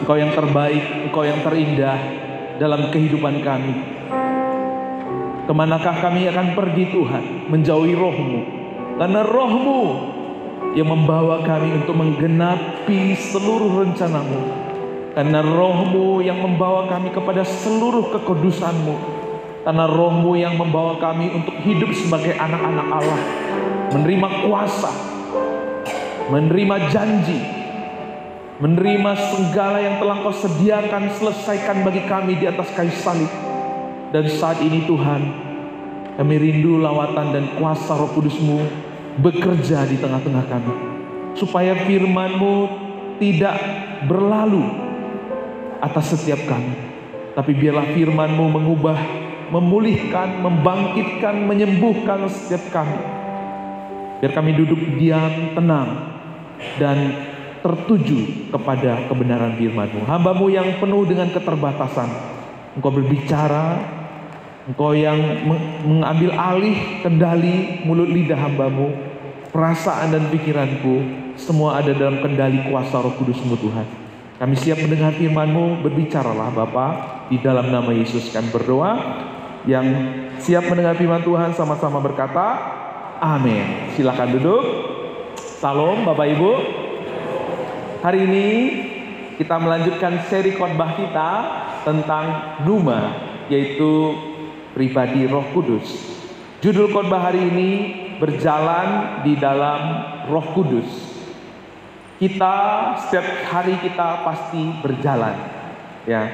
Engkau yang terbaik, Engkau yang terindah dalam kehidupan kami. Kemanakah kami akan pergi Tuhan? Menjauhi Roh-Mu. Karena Roh-Mu yang membawa kami untuk menggenapi seluruh rencana-Mu. Karena Roh-Mu yang membawa kami kepada seluruh kekudusan-Mu. Karena Roh-Mu yang membawa kami untuk hidup sebagai anak-anak Allah. Menerima kuasa, menerima janji, menerima segala yang telah Kau sediakan, selesaikan bagi kami di atas kayu salib. Dan saat ini Tuhan, kami rindu lawatan dan kuasa Roh Kudus-Mu bekerja di tengah-tengah kami. Supaya firman-Mu tidak berlalu atas setiap kami. Tapi biarlah firman-Mu mengubah, memulihkan, membangkitkan, menyembuhkan setiap kami. Biar kami duduk diam, tenang, dan tertuju kepada kebenaran firman-Mu. Hamba-Mu yang penuh dengan keterbatasan, Engkau berbicara, Engkau yang mengambil alih kendali mulut lidah hamba-Mu, perasaan dan pikiranku, semua ada dalam kendali kuasa Roh Kudus-Mu Tuhan. Kami siap mendengar firman-Mu, berbicaralah Bapa, di dalam nama Yesus kami berdoa. Yang siap mendengar firman Tuhan sama-sama berkata, amin. Silakan duduk. Salam Bapak Ibu. Hari ini kita melanjutkan seri khotbah kita tentang Pneuma, yaitu pribadi Roh Kudus. Judul khotbah hari ini, berjalan di dalam Roh Kudus. Kita setiap hari kita pasti berjalan, ya.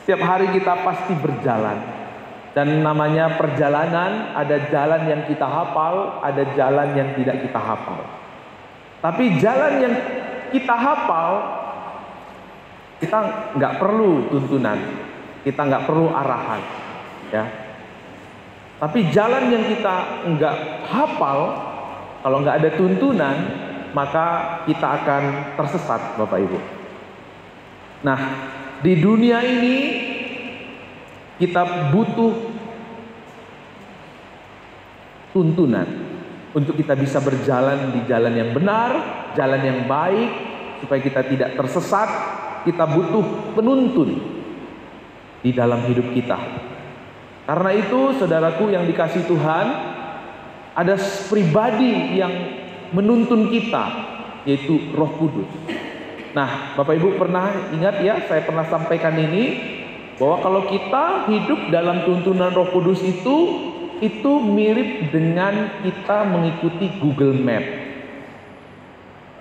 Setiap hari kita pasti berjalan. Dan namanya perjalanan, ada jalan yang kita hafal, ada jalan yang tidak kita hafal. Tapi jalan yang kita hafal, kita nggak perlu tuntunan, kita nggak perlu arahan, ya. Tapi jalan yang kita nggak hafal, kalau nggak ada tuntunan, maka kita akan tersesat, Bapak Ibu. Nah, di dunia ini kita butuh tuntunan untuk kita bisa berjalan di jalan yang benar, jalan yang baik, supaya kita tidak tersesat. Kita butuh penuntun di dalam hidup kita. Karena itu, saudaraku yang dikasihi Tuhan, ada pribadi yang menuntun kita, yaitu Roh Kudus. Nah, Bapak Ibu pernah ingat ya, saya pernah sampaikan ini, bahwa kalau kita hidup dalam tuntunan Roh Kudus itu mirip dengan kita mengikuti Google Map.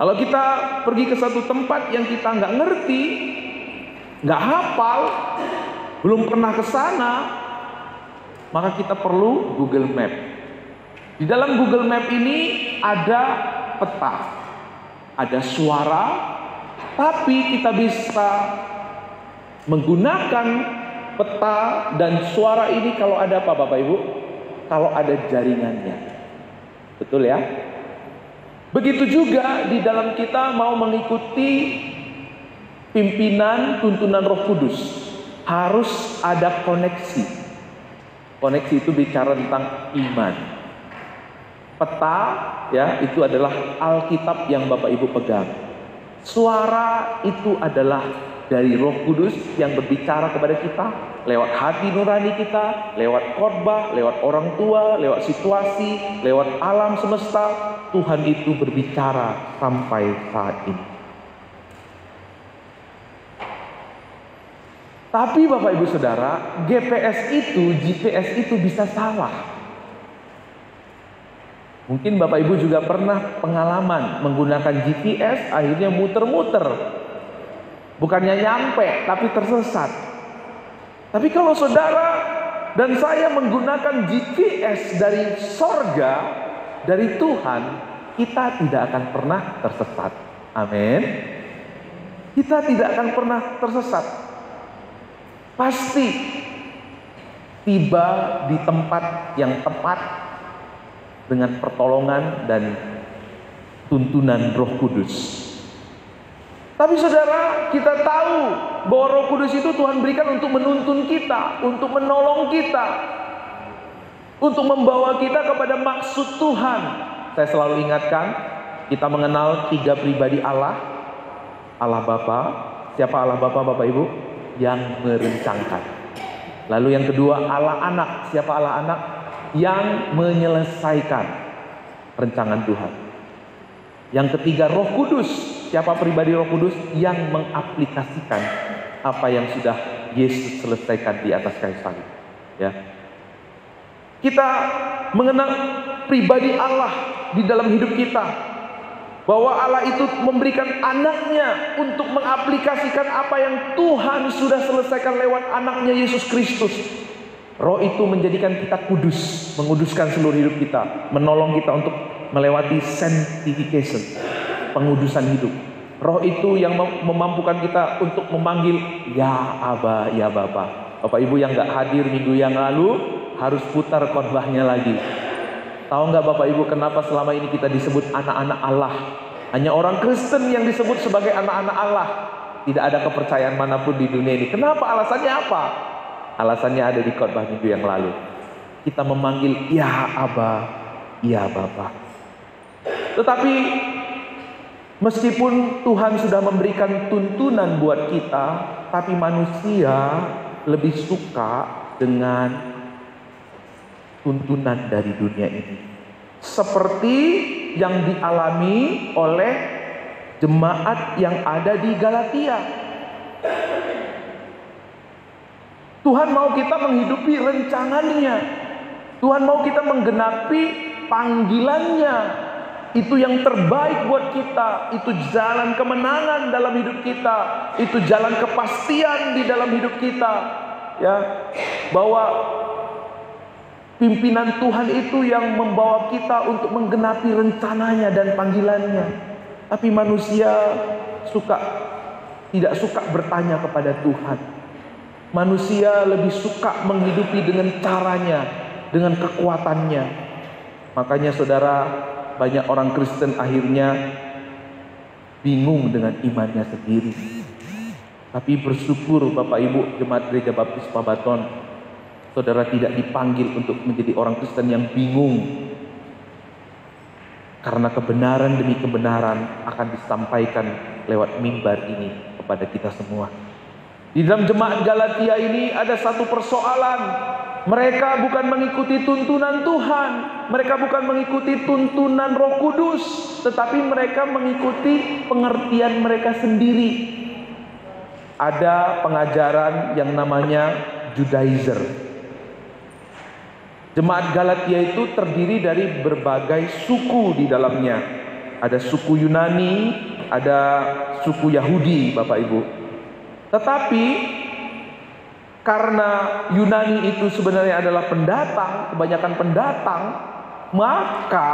Kalau kita pergi ke satu tempat yang kita nggak ngerti, nggak hafal, belum pernah ke sana, maka kita perlu Google Map. Di dalam Google Map ini ada peta, ada suara, tapi kita bisa menggunakan peta dan suara ini kalau ada apa, Bapak Ibu? Kalau ada jaringannya. Betul ya? Begitu juga di dalam kita mau mengikuti pimpinan tuntunan Roh Kudus, harus ada koneksi. Koneksi itu bicara tentang iman. Peta ya, itu adalah Alkitab yang Bapak Ibu pegang. Suara itu adalah dari Roh Kudus yang berbicara kepada kita lewat hati nurani kita, lewat khotbah, lewat orang tua, lewat situasi, lewat alam semesta. Tuhan itu berbicara sampai saat ini. Tapi Bapak Ibu Saudara, GPS itu bisa salah. Mungkin Bapak Ibu juga pernah pengalaman menggunakan GPS, akhirnya muter-muter. Bukannya nyampe, tapi tersesat. Tapi kalau saudara dan saya menggunakan GPS dari sorga, dari Tuhan, kita tidak akan pernah tersesat. Amin. Kita tidak akan pernah tersesat. Pasti tiba di tempat yang tepat dengan pertolongan dan tuntunan Roh Kudus. Tapi saudara, kita tahu bahwa Roh Kudus itu Tuhan berikan untuk menuntun kita, untuk menolong kita, untuk membawa kita kepada maksud Tuhan. Saya selalu ingatkan, kita mengenal 3 pribadi Allah. Allah Bapa, Siapa Allah Bapa, Bapak Ibu? Yang merencanakan. Lalu yang kedua, Allah Anak. Siapa Allah Anak? Yang menyelesaikan rencangan Tuhan. Yang ketiga, Roh Kudus. Siapa pribadi Roh Kudus? Yang mengaplikasikan apa yang sudah Yesus selesaikan di atas kayu salib. Ya. Kita mengenal pribadi Allah di dalam hidup kita. Bahwa Allah itu memberikan anaknya untuk mengaplikasikan apa yang Tuhan sudah selesaikan lewat anaknya Yesus Kristus. Roh itu menjadikan kita kudus, menguduskan seluruh hidup kita, menolong kita untuk melewati sanctification, pengudusan hidup. Roh itu yang memampukan kita untuk memanggil ya Aba, ya Bapa. Bapak Ibu yang gak hadir minggu yang lalu harus putar khotbahnya lagi. Tahu nggak Bapak Ibu kenapa selama ini kita disebut anak-anak Allah? Hanya orang Kristen yang disebut sebagai anak-anak Allah. Tidak ada kepercayaan manapun di dunia ini. Kenapa? Alasannya apa? Alasannya ada di khotbah minggu yang lalu. Kita memanggil ya Aba, ya Bapa. Tetapi meskipun Tuhan sudah memberikan tuntunan buat kita, tapi manusia lebih suka dengan tuntunan dari dunia ini, seperti yang dialami oleh jemaat yang ada di Galatia. Tuhan mau kita menghidupi rencananya. Tuhan mau kita menggenapi panggilannya. Itu yang terbaik buat kita. Itu jalan kemenangan dalam hidup kita. Itu jalan kepastian di dalam hidup kita. Ya, bahwa pimpinan Tuhan itu yang membawa kita untuk menggenapi rencananya dan panggilannya. Tapi manusia tidak suka bertanya kepada Tuhan. Manusia lebih suka menghidupi dengan caranya, dengan kekuatannya. Makanya saudara, banyak orang Kristen akhirnya bingung dengan imannya sendiri. Tapi bersyukur Bapak Ibu Jemaat Gereja Baptis Pabaton, saudara tidak dipanggil untuk menjadi orang Kristen yang bingung. Karena kebenaran demi kebenaran akan disampaikan lewat mimbar ini kepada kita semua. Di dalam jemaat Galatia ini ada satu persoalan. Mereka bukan mengikuti tuntunan Tuhan. Mereka bukan mengikuti tuntunan Roh Kudus. Tetapi mereka mengikuti pengertian mereka sendiri. Ada pengajaran yang namanya Judaizer. Jemaat Galatia itu terdiri dari berbagai suku di dalamnya. Ada suku Yunani, ada suku Yahudi, Bapak Ibu. Tetapi karena Yunani itu sebenarnya adalah pendatang, kebanyakan pendatang, maka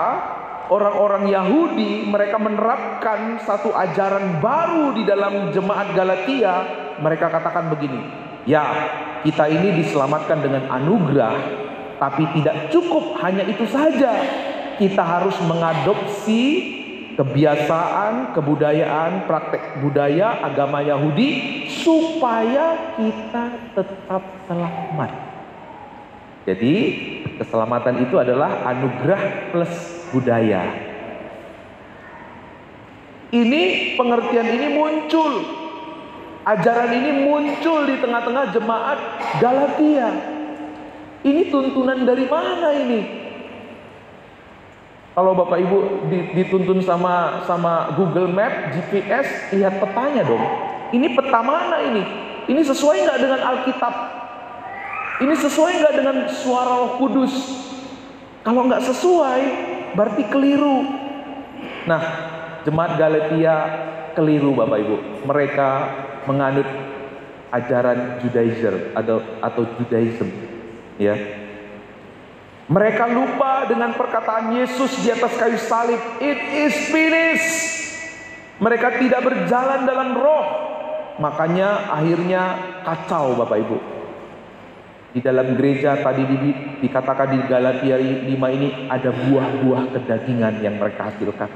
orang-orang Yahudi mereka menerapkan satu ajaran baru di dalam jemaat Galatia. Mereka katakan begini, ya kita ini diselamatkan dengan anugerah, tapi tidak cukup hanya itu saja. Kita harus mengadopsi kebiasaan, kebudayaan, praktek budaya, agama Yahudi supaya kita tetap selamat. Jadi keselamatan itu adalah anugerah plus budaya. Ini pengertian ini muncul, ajaran ini muncul di tengah-tengah jemaat Galatia. Ini tuntunan dari mana ini? Kalau Bapak Ibu dituntun sama Google Map, GPS, lihat petanya dong. Ini peta mana ini? Ini sesuai nggak dengan Alkitab? Ini sesuai nggak dengan suara Roh Kudus? Kalau nggak sesuai, berarti keliru. Nah, jemaat Galatia keliru Bapak Ibu. Mereka menganut ajaran Judaizer atau Judaism, ya. Mereka lupa dengan perkataan Yesus di atas kayu salib, "It is finished." Mereka tidak berjalan dalam roh. Makanya akhirnya kacau Bapak Ibu. Di dalam gereja tadi dikatakan di Galatia 5 ini ada buah-buah kedagingan yang mereka hasilkan.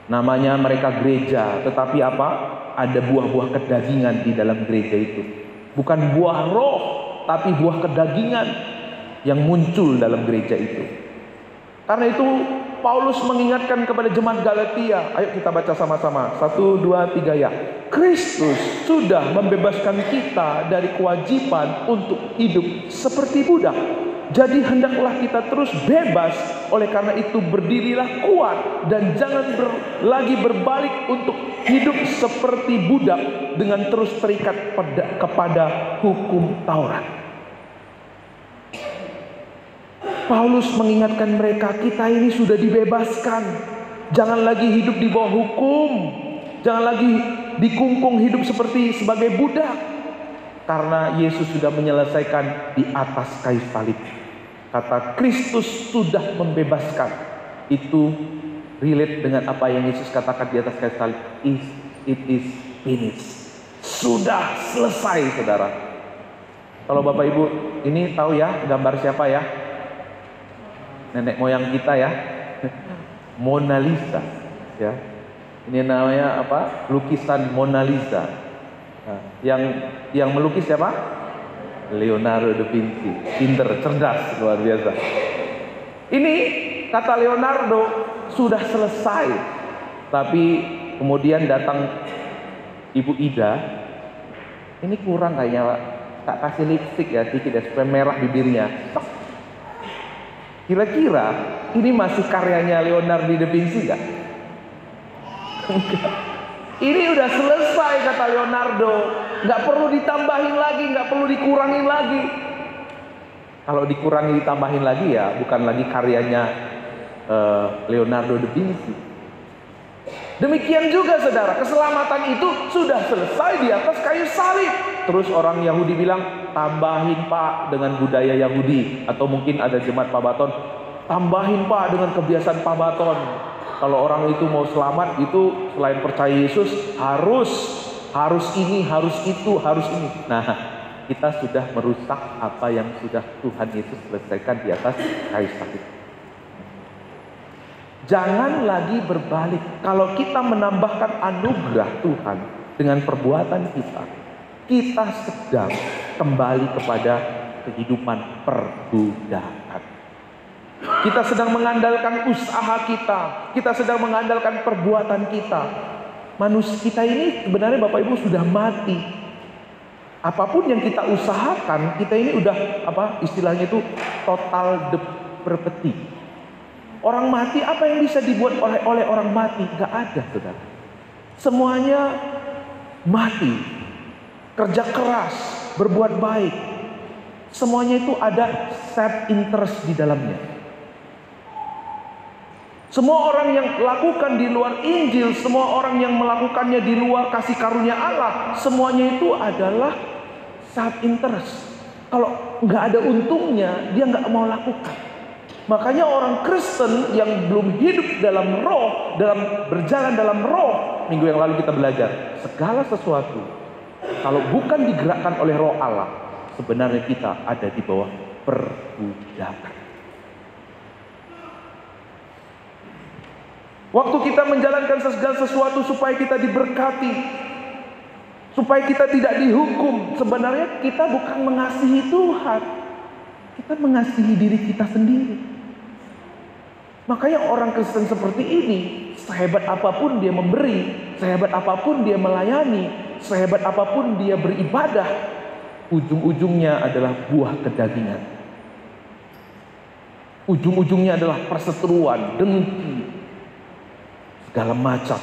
Namanya mereka gereja, tetapi apa? Ada buah-buah kedagingan di dalam gereja itu. Bukan buah roh, tapi buah kedagingan yang muncul dalam gereja itu. Karena itu Paulus mengingatkan kepada jemaat Galatia. Ayo kita baca sama-sama. 1, 2, 3 ya. Kristus sudah membebaskan kita dari kewajiban untuk hidup seperti budak. Jadi hendaklah kita terus bebas. Oleh karena itu berdirilah kuat dan jangan lagi berbalik untuk hidup seperti budak dengan terus terikat kepada hukum Taurat. Paulus mengingatkan mereka, kita ini sudah dibebaskan. Jangan lagi hidup di bawah hukum. Jangan lagi dikungkung hidup sebagai budak. Karena Yesus sudah menyelesaikan di atas kayu salib. Kata Kristus sudah membebaskan. Itu relate dengan apa yang Yesus katakan di atas kayu salib. It is finished. Sudah selesai, saudara. Kalau Bapak Ibu ini tahu ya gambar siapa ya? Nenek moyang kita ya, Mona Lisa ya. Ini namanya apa? Lukisan Mona Lisa. Nah, yang melukis siapa? Leonardo da Vinci. Pinter, cerdas, luar biasa. Ini kata Leonardo sudah selesai. Tapi kemudian datang Ibu Ida. Ini kurang kayaknya, Pak. Tak kasih lipstick ya, dikit ya supaya merah bibirnya. Kira-kira ini masih karyanya Leonardo da Vinci gak? Ini udah selesai kata Leonardo. Gak perlu ditambahin lagi, gak perlu dikurangin lagi. Kalau dikurangi ditambahin lagi ya bukan lagi karyanya Leonardo da Vinci. Demikian juga saudara, keselamatan itu sudah selesai di atas kayu salib. Terus orang Yahudi bilang, tambahin Pak dengan budaya Yahudi. Atau mungkin ada jemaat Pabaton, tambahin Pak dengan kebiasaan Pabaton. Kalau orang itu mau selamat itu selain percaya Yesus harus ini, harus itu, harus ini. Nah, kita sudah merusak apa yang sudah Tuhan Yesus selesaikan di atas kayu salib. Jangan lagi berbalik. Kalau kita menambahkan anugerah Tuhan dengan perbuatan kita sedang kembali kepada kehidupan perbudakan. Kita sedang mengandalkan usaha kita sedang mengandalkan perbuatan kita. Manusia kita ini sebenarnya Bapak Ibu sudah mati. Apapun yang kita usahakan, kita ini udah istilahnya itu total depravity. Orang mati, apa yang bisa dibuat oleh orang mati? Gak ada, saudara. Semuanya mati. Kerja keras, berbuat baik. Semuanya itu ada self interest di dalamnya. Semua orang yang lakukan di luar Injil, semua orang yang melakukannya di luar kasih karunia Allah, semuanya itu adalah self interest. Kalau gak ada untungnya, dia gak mau lakukan. Makanya orang Kristen yang belum hidup dalam roh, berjalan dalam roh, minggu yang lalu kita belajar, segala sesuatu kalau bukan digerakkan oleh roh Allah, sebenarnya kita ada di bawah perbudakan. Waktu kita menjalankan segala sesuatu supaya kita diberkati, supaya kita tidak dihukum, sebenarnya kita bukan mengasihi Tuhan, kita mengasihi diri kita sendiri. Makanya orang Kristen seperti ini, sehebat apapun dia memberi, sehebat apapun dia melayani, sehebat apapun dia beribadah, ujung-ujungnya adalah buah kedagingan. Ujung-ujungnya adalah perseteruan, dengki, segala macam.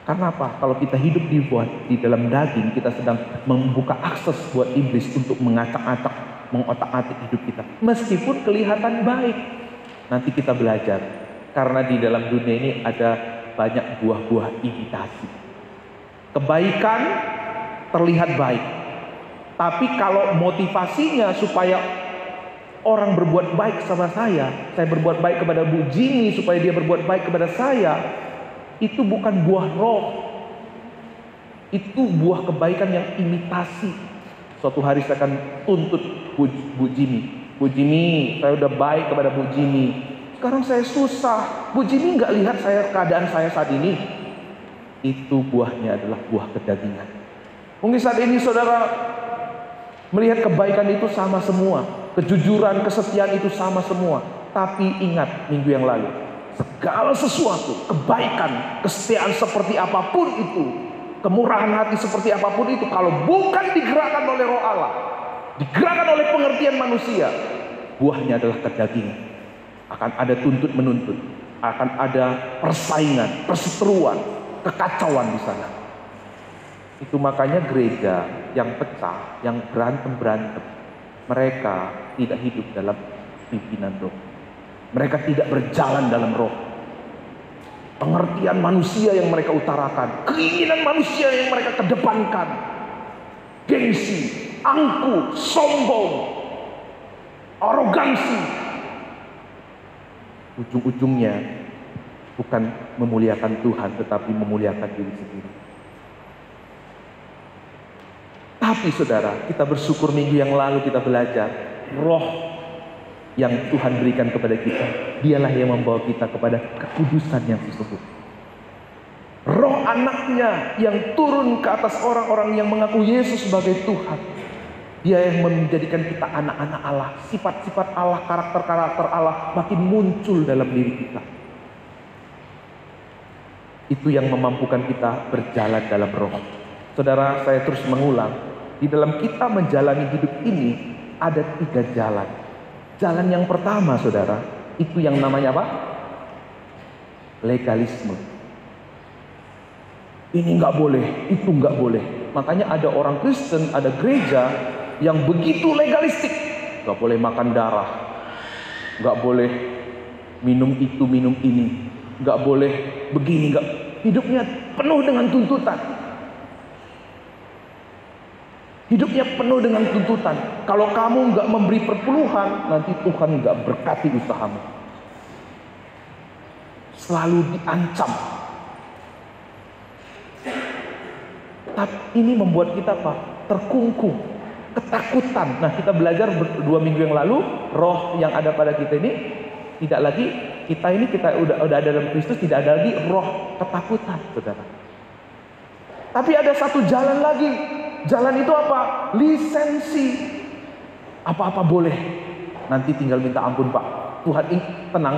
Karena apa? Kalau kita hidup di dalam daging, kita sedang membuka akses buat iblis untuk mengacak-acak, mengotak-atik hidup kita. Meskipun kelihatan baik. Nanti kita belajar. Karena di dalam dunia ini ada banyak buah-buah imitasi. Kebaikan terlihat baik. Tapi kalau motivasinya supaya orang berbuat baik sama saya berbuat baik kepada Bu Jimmy supaya dia berbuat baik kepada saya, itu bukan buah roh. Itu buah kebaikan yang imitasi. Suatu hari saya akan tuntut Bu Jimmy. Bu Jimmy, saya udah baik kepada Bu Jimmy. Sekarang saya susah. Bu Jimmy nggak lihat keadaan saya saat ini. Itu buahnya adalah buah kedagingan. Mungkin saat ini saudara melihat kebaikan itu sama semua. Kejujuran, kesetiaan itu sama semua. Tapi ingat minggu yang lalu, segala sesuatu, kebaikan, kesetiaan seperti apapun itu, kemurahan hati seperti apapun itu, kalau bukan digerakkan oleh Roh Allah, digerakkan oleh pengertian manusia, buahnya adalah kedagingan. Akan ada tuntut menuntut, akan ada persaingan, perseteruan, kekacauan di sana. Itu makanya gereja yang pecah, yang berantem, mereka tidak hidup dalam pimpinan Roh. Mereka tidak berjalan dalam Roh. Pengertian manusia yang mereka utarakan, keinginan manusia yang mereka kedepankan, gengsi, angkuh, sombong, arogansi, ujung-ujungnya bukan memuliakan Tuhan, tetapi memuliakan diri sendiri. Tapi saudara, kita bersyukur minggu yang lalu kita belajar, Roh yang Tuhan berikan kepada kita, dialah yang membawa kita kepada kekudusan yang sesungguhnya. Roh anaknya yang turun ke atas orang-orang yang mengaku Yesus sebagai Tuhan. Dia yang menjadikan kita anak-anak Allah. Sifat-sifat Allah, karakter-karakter Allah makin muncul dalam diri kita. Itu yang memampukan kita berjalan dalam Roh. Saudara, saya terus mengulang, di dalam kita menjalani hidup ini ada 3 jalan. Jalan yang pertama, saudara, itu yang namanya apa? Legalisme. Ini nggak boleh, itu nggak boleh. Makanya ada orang Kristen, ada gereja yang begitu legalistik. Nggak boleh makan darah, nggak boleh minum itu, minum ini, nggak boleh begini, nggak. Hidupnya penuh dengan tuntutan. Hidupnya penuh dengan tuntutan. Kalau kamu nggak memberi perpuluhan, nanti Tuhan nggak berkati usahamu. Selalu diancam. Tapi ini membuat kita apa? Terkungkung, ketakutan. Nah, kita belajar 2 minggu yang lalu, roh yang ada pada kita ini tidak lagi, kita udah ada dalam Kristus, tidak ada lagi roh ketakutan, saudara. Tapi ada satu jalan lagi. Jalan itu apa? Lisensi. Apa-apa boleh. Nanti tinggal minta ampun, Pak. Tuhan tenang.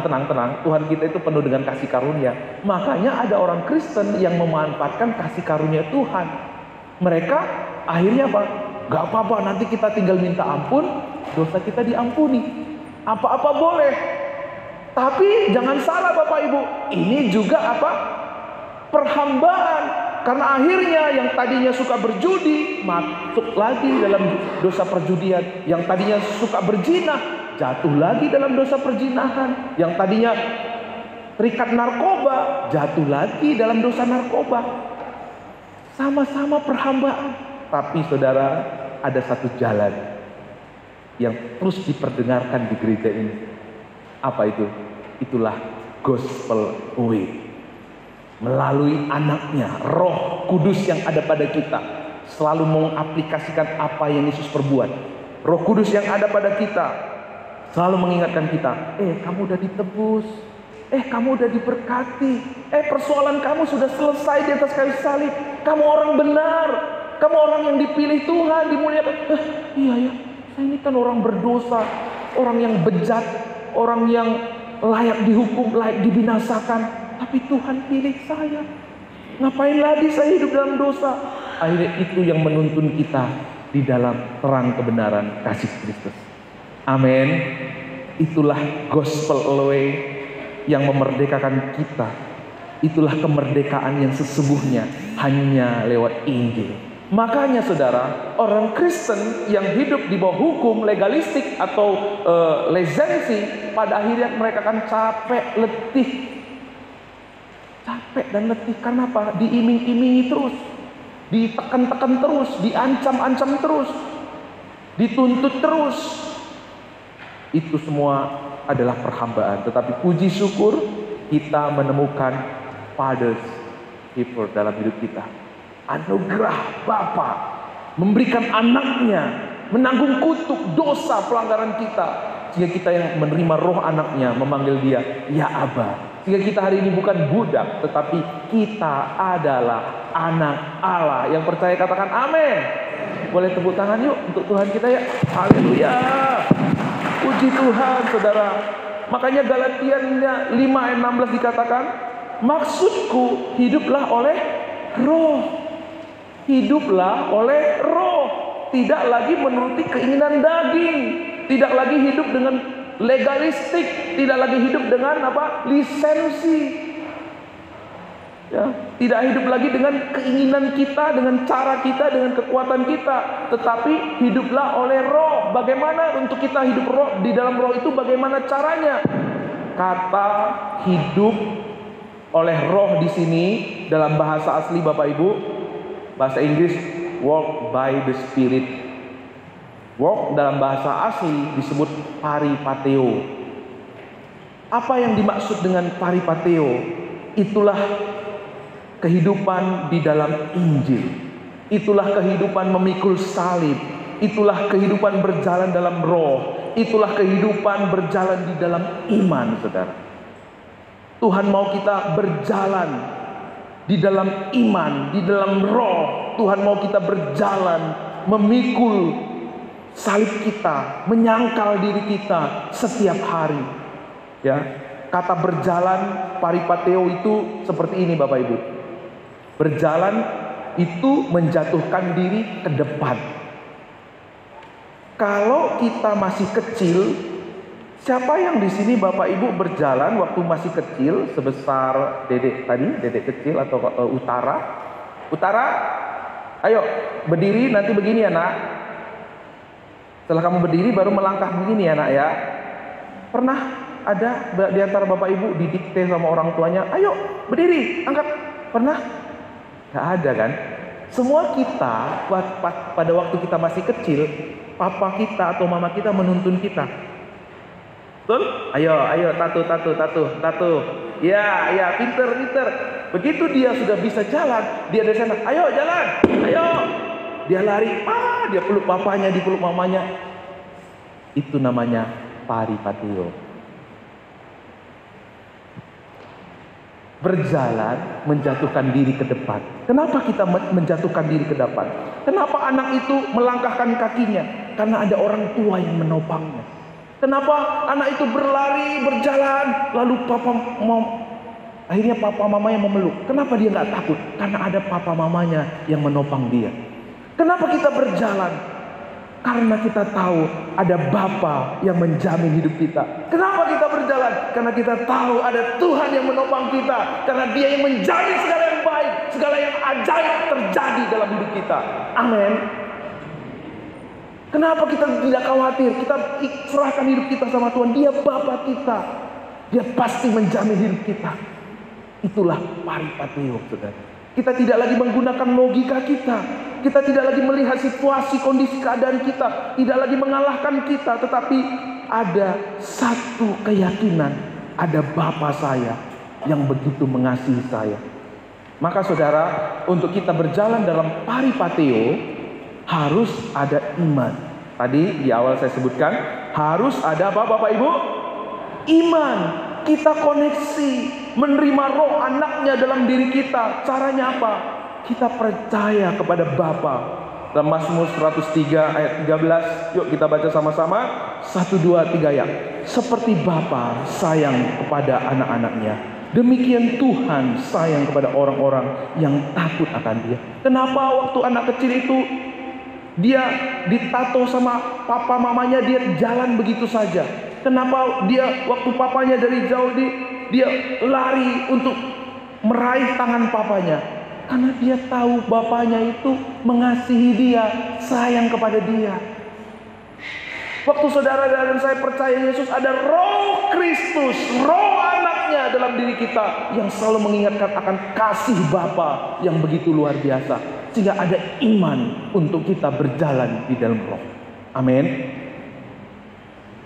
Tuhan kita itu penuh dengan kasih karunia. Makanya ada orang Kristen yang memanfaatkan kasih karunia Tuhan. Mereka akhirnya apa? Gak apa-apa, nanti kita tinggal minta ampun, dosa kita diampuni. Apa-apa boleh. Tapi jangan salah Bapak Ibu, ini juga apa? Perhambaan. Karena akhirnya yang tadinya suka berjudi masuk lagi dalam dosa perjudian. Yang tadinya suka berzina jatuh lagi dalam dosa perzinahan. Yang tadinya terikat narkoba jatuh lagi dalam dosa narkoba. Sama-sama perhambaan. Tapi saudara, ada satu jalan yang terus diperdengarkan di gereja ini. Apa itu? Itulah gospel way. Melalui anaknya, Roh Kudus yang ada pada kita, selalu mengaplikasikan apa yang Yesus perbuat. Roh Kudus yang ada pada kita selalu mengingatkan kita, kamu udah ditebus, kamu udah diberkati, persoalan kamu sudah selesai di atas kayu salib, kamu orang benar, kamu orang yang dipilih Tuhan, dimuliakan. Iya ya, saya ini kan orang berdosa, orang yang bejat, orang yang layak dihukum, layak dibinasakan. Tapi Tuhan pilih saya. Ngapain lagi saya hidup dalam dosa? Akhirnya itu yang menuntun kita di dalam terang kebenaran kasih Kristus. Amin. Itulah gospel way yang memerdekakan kita. Itulah kemerdekaan yang sesungguhnya hanya lewat Injil. Makanya saudara, orang Kristen yang hidup di bawah hukum legalistik atau lisensi, pada akhirnya mereka akan capek, letih. Capek dan letih karena apa? Diiming-imingi terus, ditekan-tekan terus, diancam-ancam terus, dituntut terus. Itu semua adalah perhambaan. Tetapi puji syukur kita menemukan Father's favor dalam hidup kita. Anugerah Bapa memberikan anaknya, menanggung kutuk dosa pelanggaran kita, sehingga kita yang menerima roh anaknya memanggil dia ya Aba. Sehingga kita hari ini bukan budak, tetapi kita adalah anak Allah. Yang percaya katakan amin. Boleh tepuk tangan yuk untuk Tuhan kita ya. Haleluya. Puji Tuhan saudara. Makanya Galatia 5 ayat 16 dikatakan, maksudku hiduplah oleh roh. Hiduplah oleh roh. Tidak lagi menuruti keinginan daging. Tidak lagi hidup dengan legalistik. Tidak lagi hidup dengan lisensi. Ya, tidak hidup lagi dengan keinginan kita, dengan cara kita, dengan kekuatan kita, tetapi hiduplah oleh roh. Bagaimana untuk kita hidup roh di dalam roh itu? Bagaimana caranya? Kata hidup oleh roh di sini dalam bahasa asli Bapak Ibu, bahasa Inggris walk by the Spirit. Walk dalam bahasa asli disebut paripateo. Apa yang dimaksud dengan paripateo? Itulah kehidupan di dalam Injil. Itulah kehidupan memikul salib. Itulah kehidupan berjalan dalam roh. Itulah kehidupan berjalan di dalam iman, saudara. Tuhan mau kita berjalan di dalam iman, di dalam roh. Tuhan mau kita berjalan memikul salib kita, menyangkal diri kita setiap hari. Ya, kata berjalan paripateo itu seperti ini Bapak Ibu. Berjalan itu menjatuhkan diri ke depan. Kalau kita masih kecil, siapa yang di sini Bapak Ibu berjalan waktu masih kecil sebesar Dedek tadi, Dedek kecil atau Utara? Utara, ayo berdiri nanti begini ya nak. Setelah kamu berdiri baru melangkah begini ya nak ya. Pernah ada di antara Bapak Ibu didikte sama orang tuanya, ayo berdiri, angkat. Pernah? Gak ada kan? Semua kita pada waktu kita masih kecil, papa kita atau mama kita menuntun kita. Betul? Ayo, tatu. Ya, pinter. Begitu dia sudah bisa jalan, dia dari sana, ayo jalan, ayo. Dia lari, dia peluk papanya, dipeluk mamanya. Itu namanya paripateo. Berjalan menjatuhkan diri ke depan. Kenapa kita menjatuhkan diri ke depan? Kenapa anak itu melangkahkan kakinya? Karena ada orang tua yang menopangnya. Kenapa anak itu berlari, berjalan, lalu akhirnya papa mamanya memeluk? Kenapa dia nggak takut? Karena ada papa mamanya yang menopang dia. Kenapa kita berjalan? Karena kita tahu ada Bapa yang menjamin hidup kita. Kenapa kita berjalan? Karena kita tahu ada Tuhan yang menopang kita. Karena Dia yang menjamin segala yang baik, segala yang ajaib terjadi dalam hidup kita. Amin. Kenapa kita tidak khawatir? Kita serahkan hidup kita sama Tuhan. Dia Bapa kita. Dia pasti menjamin hidup kita. Itulah paripateo, saudara. Kita tidak lagi menggunakan logika kita. Kita tidak lagi melihat situasi, kondisi, keadaan kita. Tidak lagi mengalahkan kita. Tetapi ada satu keyakinan. Ada Bapa saya yang begitu mengasihi saya. Maka saudara, untuk kita berjalan dalam paripateo, harus ada iman. Tadi di awal saya sebutkan, harus ada apa Bapak Ibu? Iman. Kita koneksi, menerima roh anaknya dalam diri kita. Caranya apa? Kita percaya kepada Bapa. Dalam Mazmur 103 ayat 13, yuk kita baca sama-sama. 1, 2, 3 ya. Seperti Bapa sayang kepada anak-anaknya, demikian Tuhan sayang kepada orang-orang yang takut akan Dia. Kenapa waktu anak kecil itu dia ditato sama papa mamanya, dia jalan begitu saja? Kenapa dia waktu papanya dari jauh dia lari untuk meraih tangan papanya? Karena dia tahu bapaknya itu mengasihi dia, sayang kepada dia. Waktu saudara dan saya percaya Yesus, ada roh Kristus, roh anaknya dalam diri kita yang selalu mengingatkan akan kasih Bapa yang begitu luar biasa. Sehingga ada iman untuk kita berjalan di dalam roh. Amin.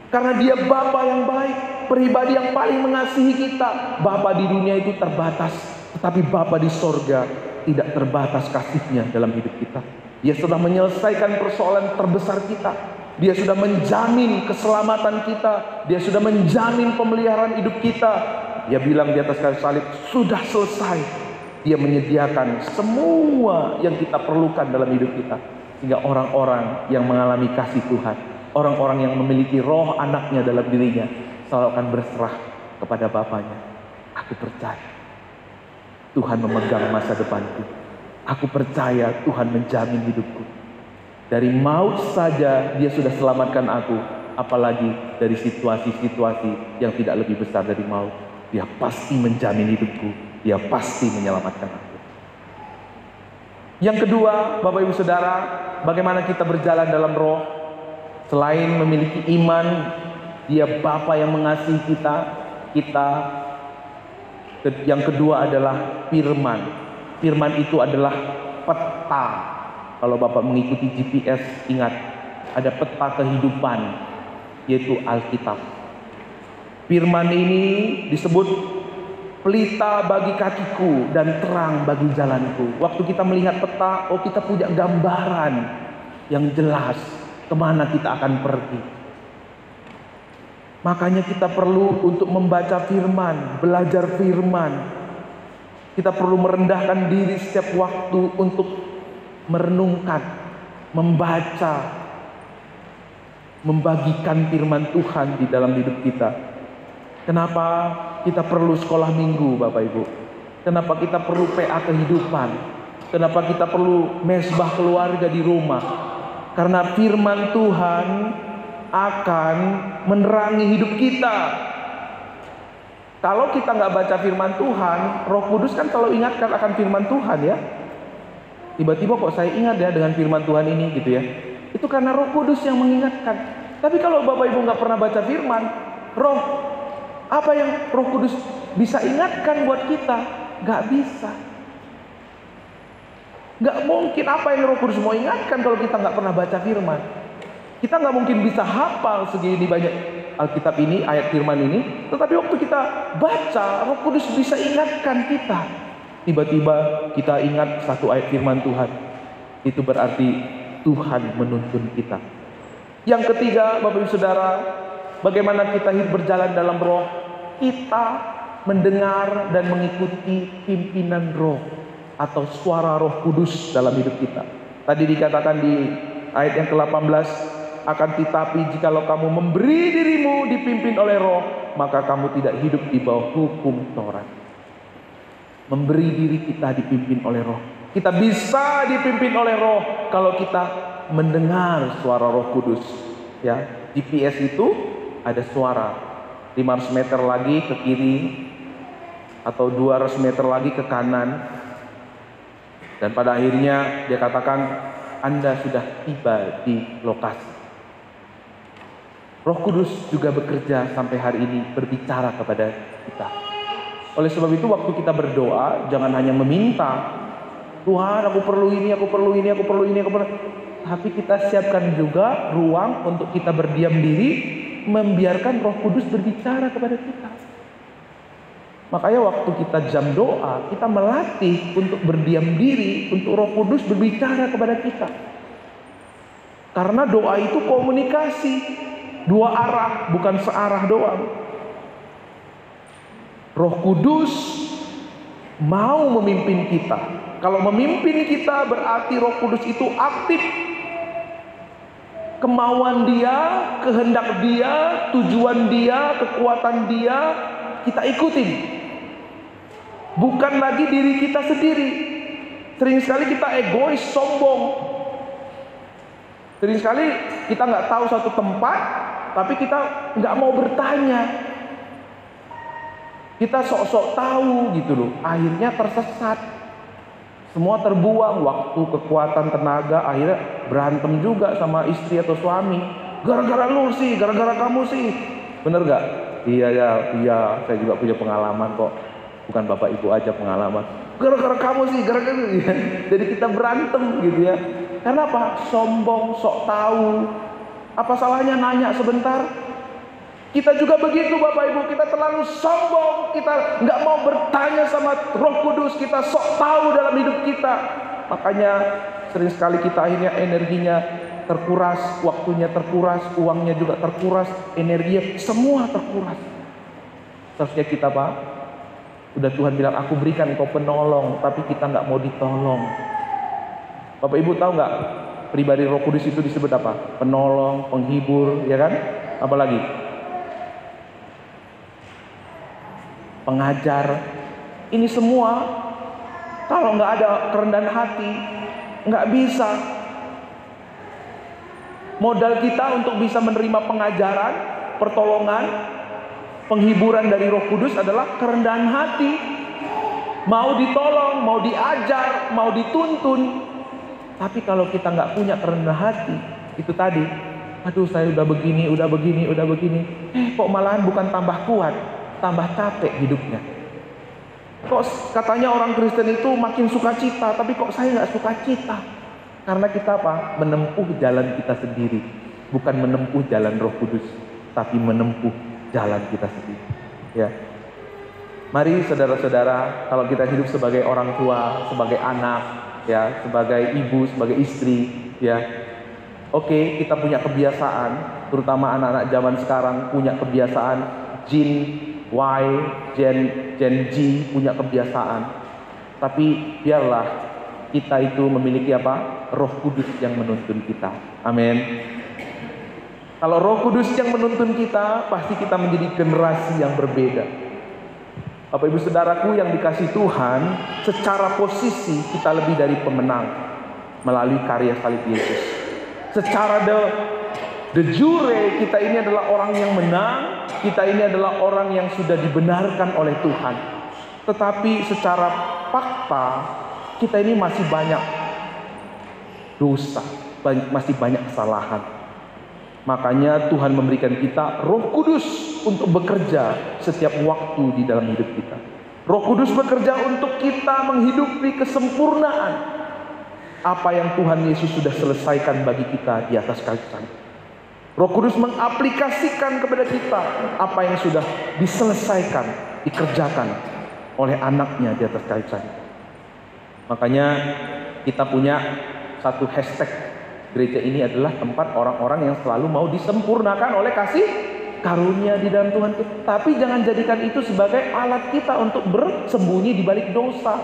Karena Dia Bapa yang baik, pribadi yang paling mengasihi kita. Bapa di dunia itu terbatas, tetapi Bapa di sorga tidak terbatas kasihnya dalam hidup kita. Dia sudah menyelesaikan persoalan terbesar kita. Dia sudah menjamin keselamatan kita. Dia sudah menjamin pemeliharaan hidup kita. Dia bilang di atas kayu salib, sudah selesai. Dia menyediakan semua yang kita perlukan dalam hidup kita. Sehingga orang-orang yang mengalami kasih Tuhan, orang-orang yang memiliki roh anaknya dalam dirinya, selalu akan berserah kepada Bapaknya. Aku percaya Tuhan memegang masa depanku. Aku percaya Tuhan menjamin hidupku. Dari maut saja Dia sudah selamatkan aku, apalagi dari situasi-situasi yang tidak lebih besar dari maut. Dia pasti menjamin hidupku. Dia pasti menyelamatkan aku. Yang kedua, Bapak Ibu Saudara, bagaimana kita berjalan dalam roh? Selain memiliki iman, Dia Bapa yang mengasihi kita. Yang kedua adalah firman. Firman itu adalah peta. Kalau Bapak mengikuti GPS, ingat, ada peta kehidupan, yaitu Alkitab. Firman ini disebut pelita bagi kakiku dan terang bagi jalanku. Waktu kita melihat peta, kita punya gambaran yang jelas kemana kita akan pergi. Makanya kita perlu untuk membaca firman, belajar firman. Kita perlu merendahkan diri setiap waktu untuk merenungkan, membaca, membagikan firman Tuhan di dalam hidup kita. Kenapa kita perlu sekolah minggu, Bapak Ibu? Kenapa kita perlu PA kehidupan? Kenapa kita perlu mesbah keluarga di rumah? Karena firman Tuhan akan menerangi hidup kita. Kalau kita nggak baca firman Tuhan, Roh Kudus kan selalu ingatkan akan firman Tuhan ya. Tiba-tiba kok saya ingat ya dengan firman Tuhan ini gitu ya. Itu karena Roh Kudus yang mengingatkan. Tapi kalau Bapak Ibu nggak pernah baca firman, apa yang Roh Kudus bisa ingatkan buat kita? Nggak bisa. Nggak mungkin apa yang Roh Kudus mau ingatkan kalau kita nggak pernah baca firman. Kita nggak mungkin bisa hafal segini banyak Alkitab ini, ayat firman ini. Tetapi waktu kita baca, Roh Kudus bisa ingatkan kita. Tiba-tiba kita ingat satu ayat firman Tuhan. Itu berarti Tuhan menuntun kita. Yang ketiga, Bapak Ibu Saudara, bagaimana kita hidup berjalan dalam roh? Kita mendengar dan mengikuti pimpinan roh atau suara Roh Kudus dalam hidup kita. Tadi dikatakan di ayat yang ke-18, akan tetapi jikalau kamu memberi dirimu dipimpin oleh roh, maka kamu tidak hidup di bawah hukum Taurat. Memberi diri kita dipimpin oleh roh. Kita bisa dipimpin oleh roh kalau kita mendengar suara Roh Kudus. Ya, GPS itu ada suara 500 meter lagi ke kiri atau 200 meter lagi ke kanan. Dan pada akhirnya dia katakan Anda sudah tiba di lokasi. Roh Kudus juga bekerja sampai hari ini berbicara kepada kita. Oleh sebab itu waktu kita berdoa jangan hanya meminta, Tuhan aku perlu ini, aku perlu ini, aku perlu ini, aku perlu. Tapi kita siapkan juga ruang untuk kita berdiam diri, membiarkan Roh Kudus berbicara kepada kita. Makanya waktu kita jam doa, kita melatih untuk berdiam diri, untuk Roh Kudus berbicara kepada kita. Karena doa itu komunikasi, dua arah, bukan searah doang. Roh Kudus mau memimpin kita. Kalau memimpin kita berarti Roh Kudus itu aktif. Kemauan Dia, kehendak Dia, tujuan Dia, kekuatan Dia, kita ikutin. Bukan lagi diri kita sendiri. Sering sekali kita egois, sombong. Sering sekali kita nggak tahu satu tempat, tapi kita nggak mau bertanya. Kita sok-sok tahu gitu loh. Akhirnya tersesat. Semua terbuang, waktu, kekuatan, tenaga. Akhirnya berantem juga sama istri atau suami. Gara-gara lu sih, gara-gara kamu sih. Bener gak? Iya, saya juga punya pengalaman kok. Bukan Bapak Ibu aja pengalaman. Gara-gara kamu sih, gara-gara. Jadi kita berantem gitu ya. Karena apa? Sombong, sok tahu. Apa salahnya nanya sebentar? Kita juga begitu Bapak Ibu. Kita terlalu sombong. Kita nggak mau bertanya sama Roh Kudus. Kita sok tahu dalam hidup kita. Makanya sering sekali kita akhirnya energinya terkuras, waktunya terkuras, uangnya juga terkuras, energinya semua terkuras. Seharusnya kita udah Tuhan bilang aku berikan engkau penolong, tapi kita nggak mau ditolong. Bapak Ibu tahu nggak pribadi Roh Kudus itu disebut apa? Penolong, penghibur, ya kan? Apalagi pengajar. Ini semua kalau nggak ada kerendahan hati, nggak bisa. Modal kita untuk bisa menerima pengajaran, pertolongan, penghiburan dari Roh Kudus adalah kerendahan hati. Mau ditolong, mau diajar, mau dituntun. Tapi kalau kita nggak punya kerendahan hati, itu tadi, aduh saya udah begini, kok malahan bukan tambah kuat, tambah capek hidupnya. Kok katanya orang Kristen itu makin sukacita, tapi kok saya nggak sukacita? Karena kita apa? Menempuh jalan kita sendiri, bukan menempuh jalan Roh Kudus, tapi menempuh jalan kita sendiri. Ya, mari saudara-saudara, kalau kita hidup sebagai orang tua, sebagai anak, ya, sebagai ibu, sebagai istri, ya, oke, kita punya kebiasaan, terutama anak-anak zaman sekarang punya kebiasaan, Gen Y, Gen Z punya kebiasaan. Tapi biarlah kita itu memiliki apa? Roh Kudus yang menuntun kita. Amin. Kalau Roh Kudus yang menuntun kita, pasti kita menjadi generasi yang berbeda. Bapak Ibu Saudaraku yang dikasih Tuhan, secara posisi kita lebih dari pemenang melalui karya salib Yesus. Secara de jure kita ini adalah orang yang menang, kita ini adalah orang yang sudah dibenarkan oleh Tuhan. Tetapi secara fakta kita ini masih banyak dosa, masih banyak kesalahan. Makanya Tuhan memberikan kita Roh Kudus untuk bekerja setiap waktu di dalam hidup kita. Roh Kudus bekerja untuk kita menghidupi kesempurnaan apa yang Tuhan Yesus sudah selesaikan bagi kita di atas kayu salib. Roh Kudus mengaplikasikan kepada kita apa yang sudah diselesaikan, dikerjakan oleh anaknya di atas kayu salib. Makanya kita punya satu hashtag, gereja ini adalah tempat orang-orang yang selalu mau disempurnakan oleh kasih karunia di dalam Tuhan. Tapi jangan jadikan itu sebagai alat kita untuk bersembunyi di balik dosa.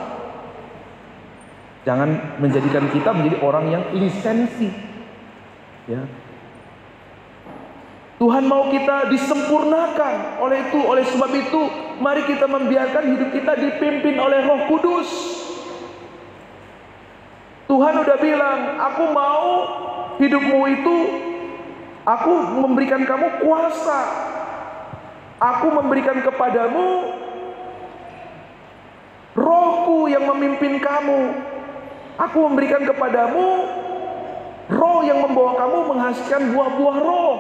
Jangan menjadikan kita menjadi orang yang lisensi. Ya. Tuhan mau kita disempurnakan. Oleh sebab itu, mari kita membiarkan hidup kita dipimpin oleh Roh Kudus. Tuhan udah bilang, aku mau hidupmu itu, aku memberikan kamu kuasa. Aku memberikan kepadamu Rohku yang memimpin kamu. Aku memberikan kepadamu Roh yang membawa kamu menghasilkan buah-buah Roh.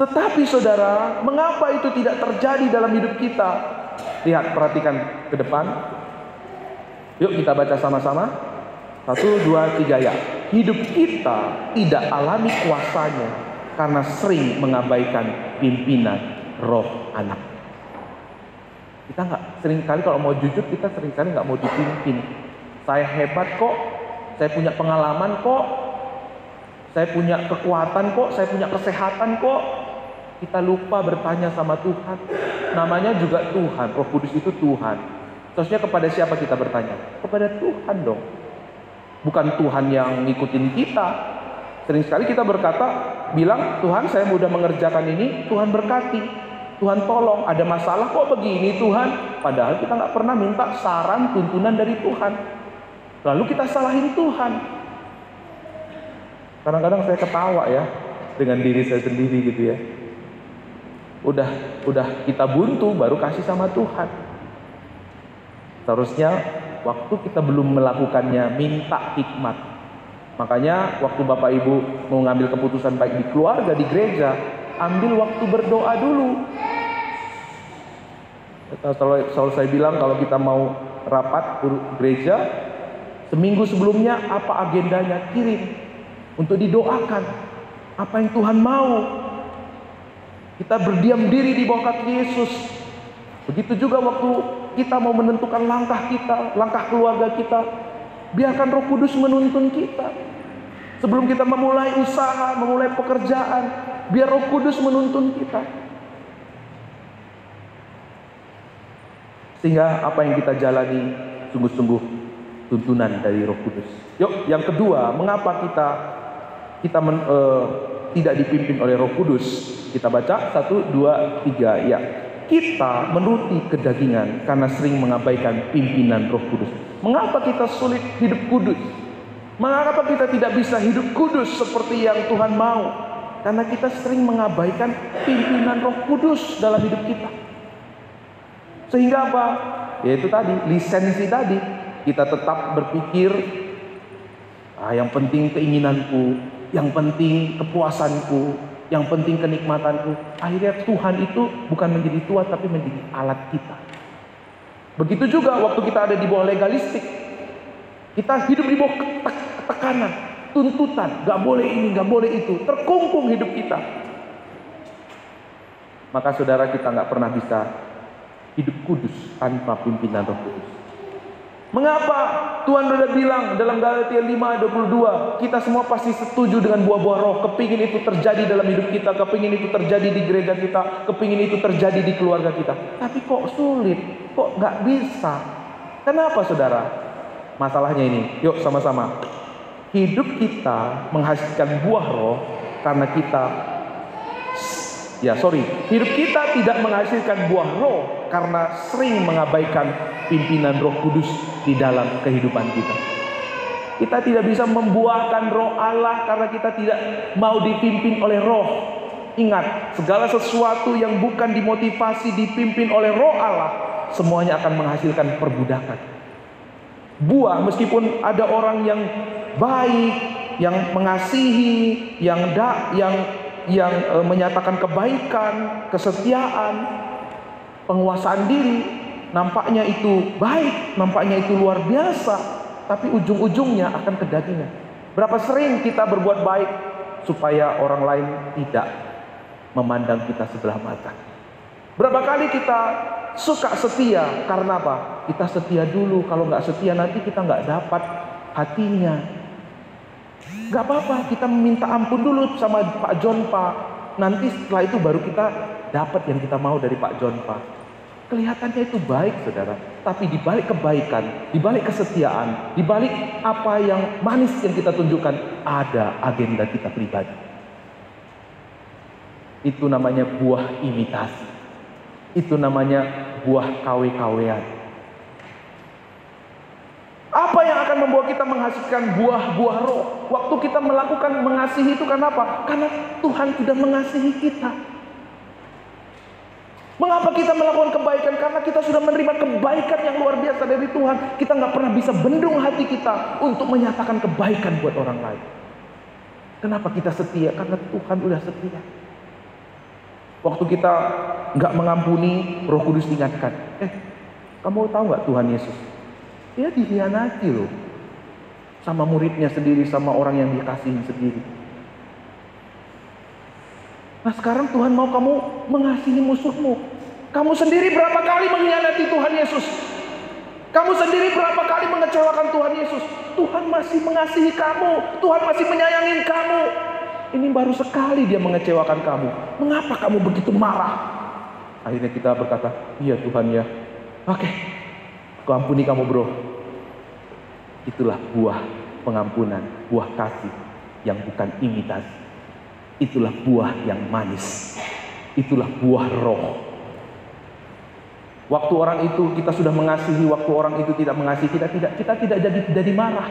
Tetapi saudara, mengapa itu tidak terjadi dalam hidup kita? Lihat, perhatikan ke depan. Yuk kita baca sama-sama. 1, 2, 3 ya. Hidup kita tidak alami kuasanya karena sering mengabaikan pimpinan roh anak. Kita sering kali kalau mau jujur, kita sering kali nggak mau dipimpin. Saya hebat kok, saya punya pengalaman kok, saya punya kekuatan kok, saya punya kesehatan kok. Kita lupa bertanya sama Tuhan. Namanya juga Tuhan, Roh Kudus itu Tuhan. Seharusnya kepada siapa kita bertanya? Kepada Tuhan dong. Bukan Tuhan yang ngikutin kita. Sering sekali kita bilang, Tuhan saya mudah mengerjakan ini, Tuhan berkati, Tuhan tolong, ada masalah kok begini Tuhan. Padahal kita nggak pernah minta saran, tuntunan dari Tuhan. Lalu kita salahin Tuhan. Kadang-kadang saya ketawa ya, dengan diri saya sendiri gitu ya. Udah kita buntu, baru kasih sama Tuhan. Seharusnya waktu kita belum melakukannya, minta hikmat. Makanya waktu Bapak Ibu mau ngambil keputusan baik di keluarga, di gereja, ambil waktu berdoa dulu. Selalu saya bilang kalau kita mau rapat gereja, seminggu sebelumnya apa agendanya, kirim untuk didoakan apa yang Tuhan mau. Kita berdiam diri di bawah kaki Yesus. Begitu juga waktu kita mau menentukan langkah kita, langkah keluarga kita, biarkan Roh Kudus menuntun kita. Sebelum kita memulai usaha, memulai pekerjaan, biar Roh Kudus menuntun kita. Sehingga apa yang kita jalani sungguh-sungguh tuntunan dari Roh Kudus. Yuk, yang kedua, mengapa kita tidak dipimpin oleh Roh Kudus? Kita baca 1, 2, 3 ya. kita menuruti kedagingan karena sering mengabaikan pimpinan Roh Kudus. Mengapa kita sulit hidup kudus? Mengapa kita tidak bisa hidup kudus seperti yang Tuhan mau? Karena kita sering mengabaikan pimpinan Roh Kudus dalam hidup kita. Sehingga apa? Yaitu tadi, lisensi tadi. Kita tetap berpikir, yang penting keinginanku, yang penting kepuasanku, yang penting kenikmatanku. Akhirnya Tuhan itu bukan menjadi Tuhan, tapi menjadi alat kita. Begitu juga waktu kita ada di bawah legalistik. Kita hidup di bawah tekanan, tuntutan, gak boleh ini, gak boleh itu. Terkungkung hidup kita. Maka saudara, kita gak pernah bisa hidup kudus tanpa pimpinan Roh Kudus. Mengapa Tuhan sudah bilang dalam Galatia 5:22, kita semua pasti setuju dengan buah-buah roh. Kepingin itu terjadi dalam hidup kita, kepingin itu terjadi di gereja kita, kepingin itu terjadi di keluarga kita. Tapi kok sulit, kok gak bisa. Kenapa saudara? Masalahnya ini, yuk sama-sama. Hidup kita menghasilkan buah roh karena kita, hidup kita tidak menghasilkan buah roh karena sering mengabaikan pimpinan Roh Kudus di dalam kehidupan kita. Kita tidak bisa membuahkan roh Allah karena kita tidak mau dipimpin oleh roh. Ingat, segala sesuatu yang bukan dimotivasi dipimpin oleh roh Allah, semuanya akan menghasilkan perbudakan. Buah, meskipun ada orang yang baik, yang mengasihi, yang menyatakan kebaikan, kesetiaan, penguasaan diri, nampaknya itu baik, nampaknya itu luar biasa, tapi ujung-ujungnya akan kedagingan. Berapa sering kita berbuat baik supaya orang lain tidak memandang kita sebelah mata. Berapa kali kita suka setia, karena apa? Kita setia dulu, kalau nggak setia nanti kita nggak dapat hatinya. Gak apa-apa, kita meminta ampun dulu sama Pak John Pak. Nanti setelah itu baru kita dapat yang kita mau dari Pak John Pak. Kelihatannya itu baik saudara, tapi di balik kebaikan, di balik kesetiaan, di balik apa yang manis yang kita tunjukkan, ada agenda kita pribadi. Itu namanya buah imitasi. Itu namanya buah KW-KWan. Apa yang akan membuat kita menghasilkan buah-buah roh? Waktu kita melakukan mengasihi itu karena apa? Karena Tuhan sudah mengasihi kita. Mengapa kita melakukan kebaikan? Karena kita sudah menerima kebaikan yang luar biasa dari Tuhan. Kita nggak pernah bisa bendung hati kita untuk menyatakan kebaikan buat orang lain. Kenapa kita setia? Karena Tuhan udah setia. Waktu kita nggak mengampuni, Roh Kudus ingatkan. Kamu tahu nggak Tuhan Yesus? Dia dikhianati loh, sama muridnya sendiri, sama orang yang dikasihin sendiri. Nah sekarang Tuhan mau kamu mengasihi musuhmu. Kamu sendiri berapa kali mengkhianati Tuhan Yesus? Kamu sendiri berapa kali mengecewakan Tuhan Yesus? Tuhan masih mengasihi kamu, Tuhan masih menyayangi kamu. Ini baru sekali dia mengecewakan kamu. Mengapa kamu begitu marah? Akhirnya kita berkata, iya Tuhan ya, oke, aku ampuni kamu bro. Itulah buah pengampunan, buah kasih yang bukan imitasi. Itulah buah yang manis. Itulah buah roh. Waktu orang itu kita sudah mengasihi, waktu orang itu tidak mengasihi, kita tidak jadi marah.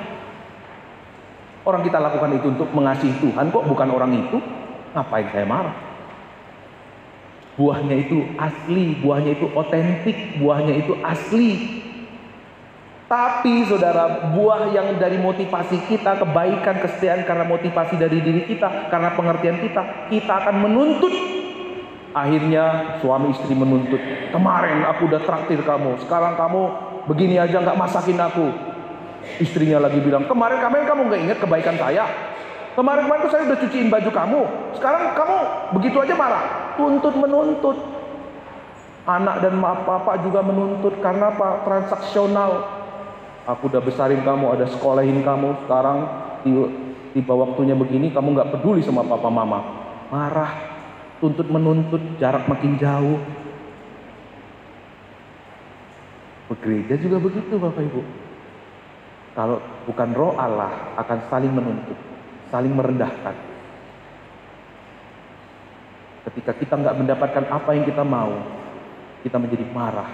Orang kita lakukan itu untuk mengasihi Tuhan, kok bukan orang itu, ngapain saya marah? Buahnya itu asli, buahnya itu otentik, buahnya itu asli. Tapi saudara, buah yang dari motivasi kita, kebaikan, kesetiaan karena motivasi dari diri kita, karena pengertian kita akan menuntut. Akhirnya suami istri menuntut. Kemarin aku udah traktir kamu, sekarang kamu begini aja gak masakin aku. Istrinya lagi bilang, kemarin kamu gak ingat kebaikan saya? Kemarin saya udah cuciin baju kamu, sekarang kamu begitu aja marah. Tuntut menuntut. Anak dan bapak juga menuntut. Karena apa? Transaksional. Aku udah besarin kamu, ada sekolahin kamu, sekarang tiba waktunya begini, kamu gak peduli sama papa mama. Marah, tuntut menuntut, jarak makin jauh. Gereja juga begitu Bapak Ibu. Kalau bukan roh Allah akan saling menuntut, saling merendahkan. Ketika kita gak mendapatkan apa yang kita mau, kita menjadi marah.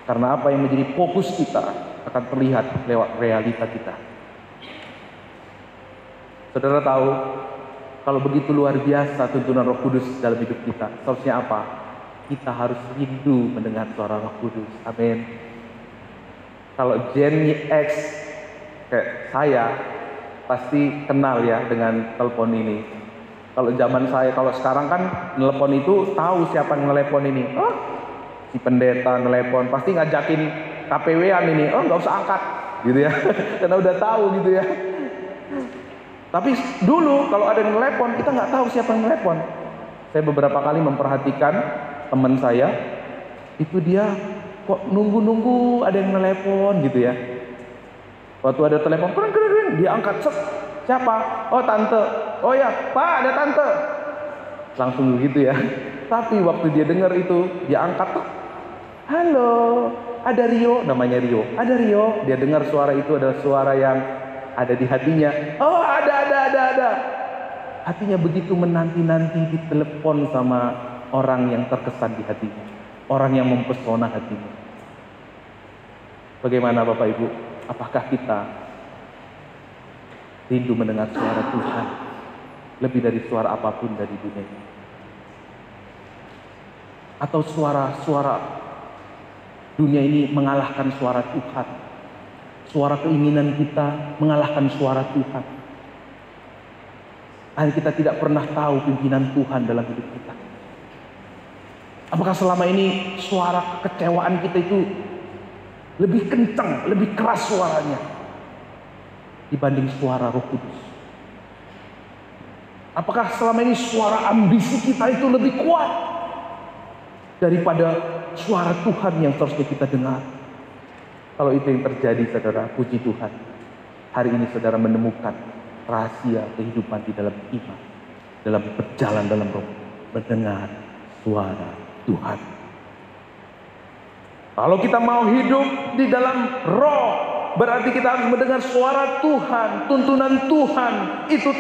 Karena apa yang menjadi fokus kita akan terlihat lewat realita kita. Saudara tahu, kalau begitu luar biasa tuntunan Roh Kudus dalam hidup kita, seharusnya apa? Kita harus rindu mendengar suara Roh Kudus. Amin. Kalau Gen X kayak saya pasti kenal ya dengan telepon ini. Kalau zaman saya, kalau sekarang kan telepon itu tahu siapa yang nelepon ini. Oh, si pendeta nelepon, pasti ngajakin KPW-an ini. Oh, nggak usah angkat, gitu ya. Karena udah tahu gitu ya. Tapi dulu kalau ada yang nelepon, kita nggak tahu siapa yang nelepon. Saya beberapa kali memperhatikan teman saya, itu dia kok nunggu-nunggu ada yang nelepon gitu ya. Waktu ada telepon, dia angkat, siapa? Oh tante, oh ya pak ada tante, langsung begitu ya. Tapi waktu dia dengar itu, dia angkat tuh, halo, ada Rio, namanya Rio, ada Rio. Dia dengar suara itu adalah suara yang ada di hatinya. Oh ada. Hatinya begitu menanti-nanti ditelepon sama orang yang terkesan di hatinya, orang yang mempesona hatinya. Bagaimana Bapak Ibu? Apakah kita rindu mendengar suara Tuhan lebih dari suara apapun dari dunia ini? Atau suara-suara dunia ini mengalahkan suara Tuhan? Suara keinginan kita mengalahkan suara Tuhan. Akhirnya kita tidak pernah tahu pimpinan Tuhan dalam hidup kita. Apakah selama ini suara kekecewaan kita itu lebih kencang, lebih keras suaranya dibanding suara Roh Kudus? Apakah selama ini suara ambisi kita itu lebih kuat daripada suara Tuhan yang seharusnya kita dengar? Kalau itu yang terjadi, saudara, puji Tuhan, hari ini saudara menemukan rahasia kehidupan di dalam iman, dalam berjalan dalam Roh, mendengar suara Tuhan. Kalau kita mau hidup di dalam Roh, berarti kita harus mendengar suara Tuhan, tuntunan Tuhan itu